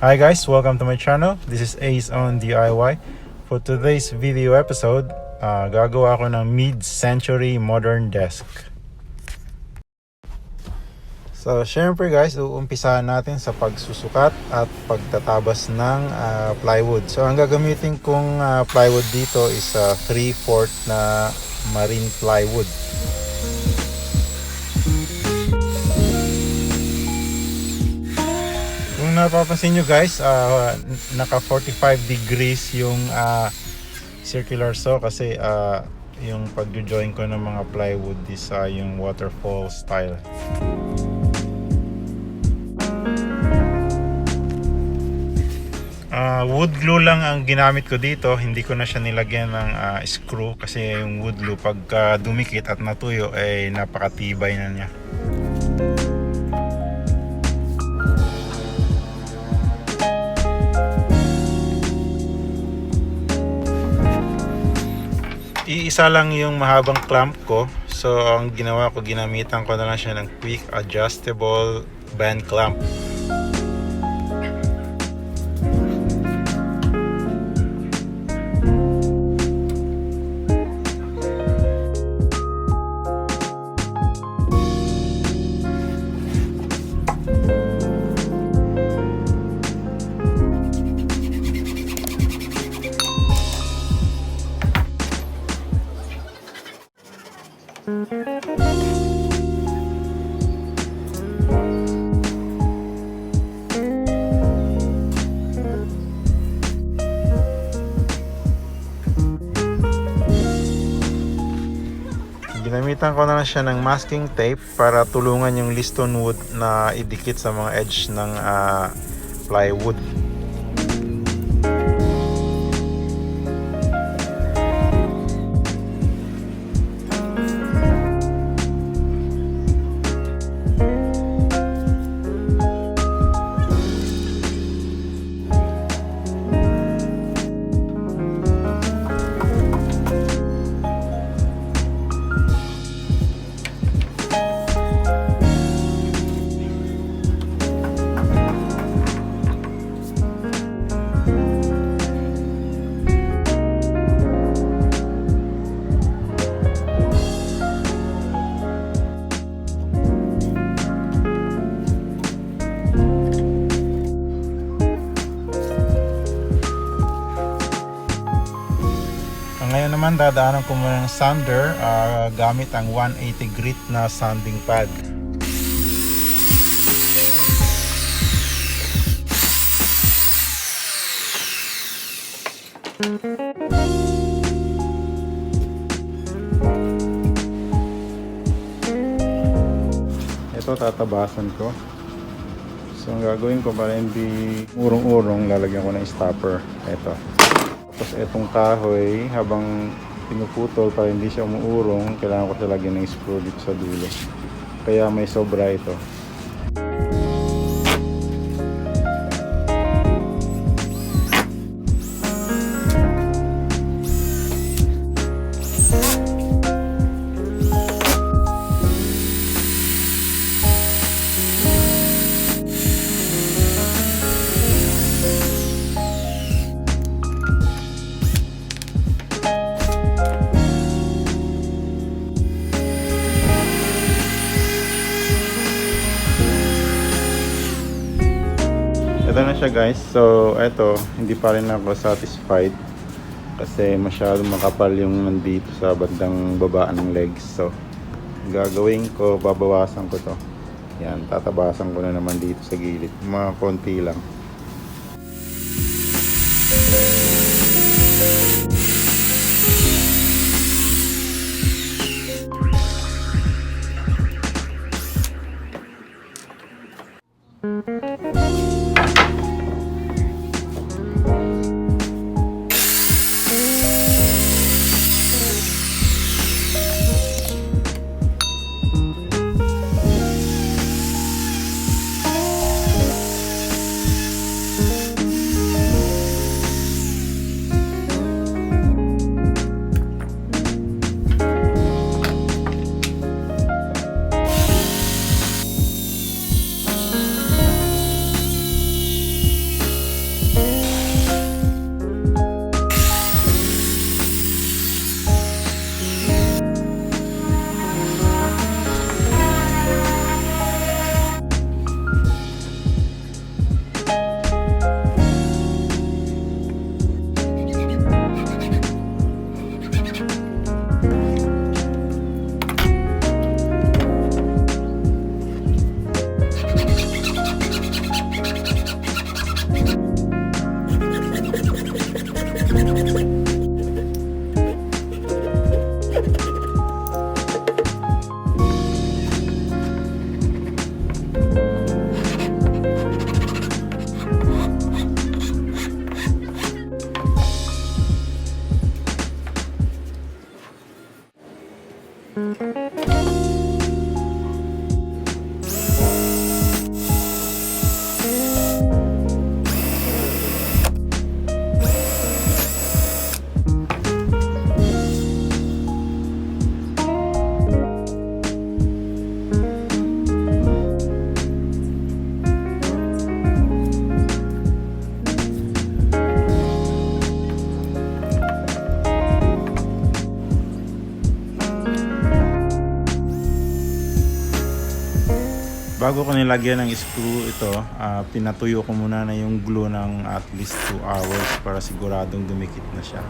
Hi guys, welcome to my channel. This is Ace on DIY. For today's video episode, gagawa ako ng mid-century modern desk. So syempre guys, uumpisahan natin sa pagsusukat at pagtatabas ng plywood. So ang gagamitin kong plywood dito is 3/4 na Marine Plywood. Kung napapansin nyo guys, naka 45 degrees yung circular saw kasi yung pag-join ko ng mga plywood is yung waterfall style. Wood glue lang ang ginamit ko dito, hindi ko na siya nilagyan ng screw kasi yung wood glue pag dumikit at natuyo ay napakatibay na niya. Iisa lang yung mahabang clamp ko, so ang ginawa ko, ginamitan ko na lang siya ng quick adjustable band clamp. Ginamitan ko na lang siya ng masking tape para tulungan yung Liston wood na idikit sa mga edge ng plywood. Ngayon naman dadaanan ko muna ng sander gamit ang 180 grit na sanding pad. Ito tatabasan ko. So ang gagawin ko para hindi urong-urong, lalagyan ko ng stopper. Ito. Tapos itong kahoy, habang pinuputol para hindi siya umuurong, kailangan ko siya lagyan ng screw dito sa dulo. Kaya may sobra ito. Ito na siya guys. So ito, hindi pa rin ako satisfied kasi masyadong makapal yung nandito sa bandang baba ng legs. So gagawin ko, babawasan ko to. Yan, tatabasan ko na naman dito sa gilid, mga konti lang. Bago ko nilagyan ng screw ito, pinatuyo ko muna na yung glue ng at least 2 hours para siguradong dumikit na siya.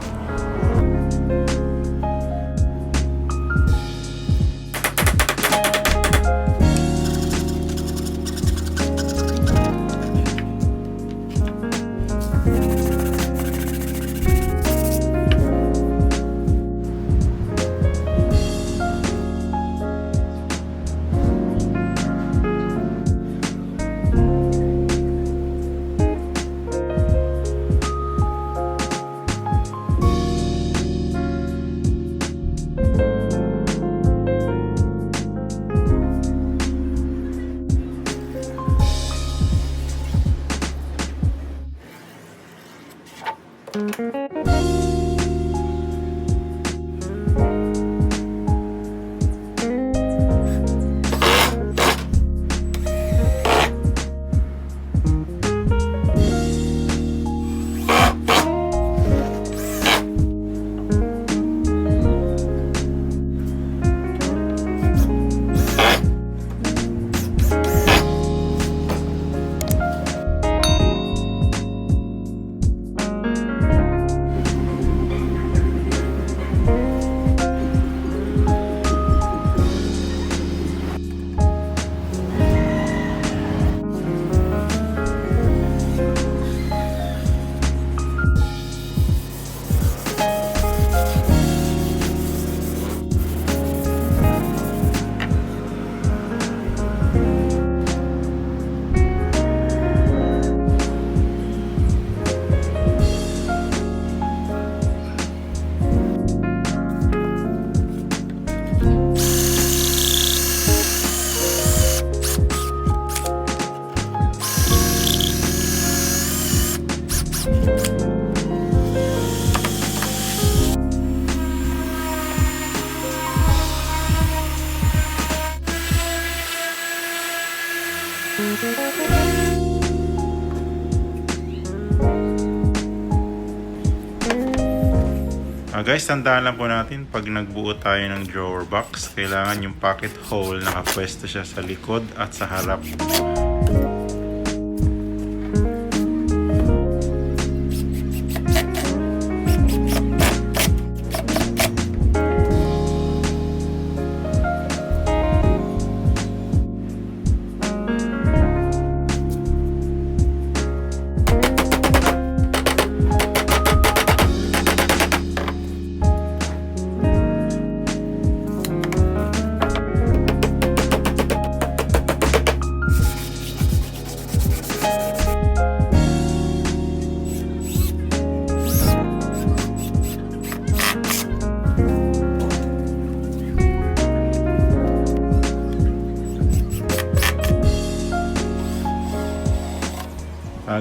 Guys, tandaan lang po natin pag nagbuo tayo ng drawer box, kailangan yung pocket hole nakapwesto siya sa likod at sa harap.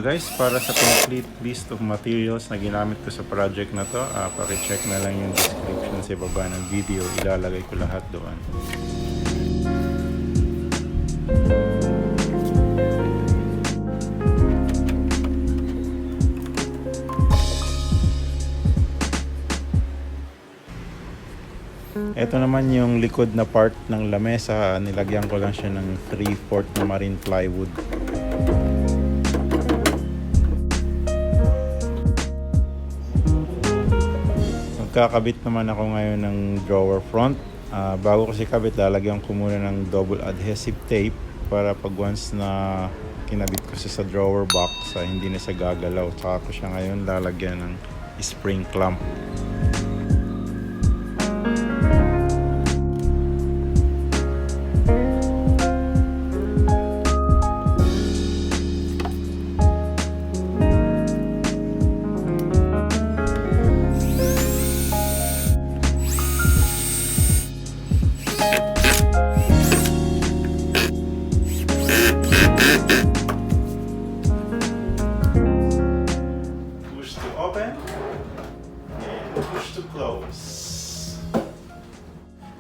Guys, para sa complete list of materials na ginamit ko sa project na to, paki-check na lang yung description sa baba ng video. Ilalagay ko lahat doon. Ito naman yung likod na part ng lamesa. Nilagyan ko lang siya ng 3/4 na Marine Plywood. Magkakabit naman ako ngayon ng drawer front. Bago kasi kabit, lalagyan ko muna ng double adhesive tape para pag once na kinabit ko sa drawer box, hindi na siya gagalaw. Tsaka ko siya ngayon lalagyan ng spring clamp.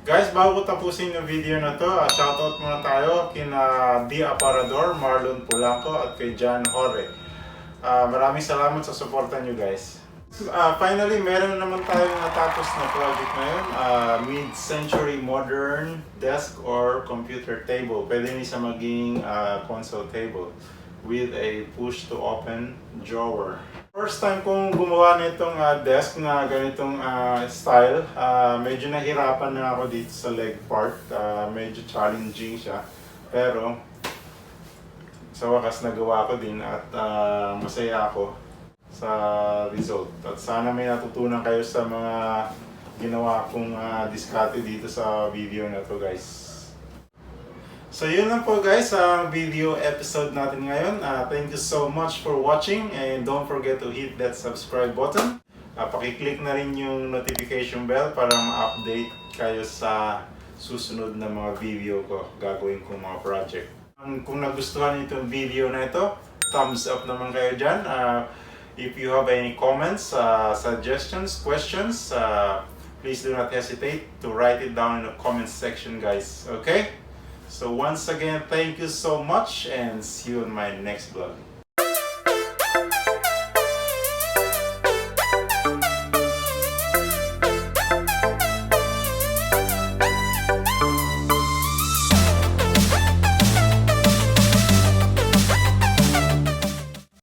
Guys, bago ko tapusin yung video na to, shoutout muna tayo kina D. Aparador, Marlon Polanco at kay John Hore. Maraming salamat sa suporta nyo guys. Finally, meron naman tayong natapos na project ngayon. Mid-century modern desk or computer table. Pwede niya maging console table with a push-to-open drawer. First time kong gumawa nitong desk na ganitong style. Medyo nahirapan na ako dito sa leg part. Medyo challenging siya. Pero sa wakas nagawa ko din at masaya ako sa result. At sana may natutunan kayo sa mga ginawa kong diskarte dito sa video na to, guys. So yun lang po, guys, ang video episode natin ngayon. Thank you so much for watching and don't forget to hit that subscribe button. Paki-click na rin yung notification bell para ma-update kayo sa susunod na mga video ko, gagawin kong mga project. Kung nagustuhan niyo itong video na ito, thumbs up naman kayo dyan. If you have any comments, suggestions, questions, please do not hesitate to write it down in the comments section, guys. Okay? So once again, thank you so much and see you in my next vlog.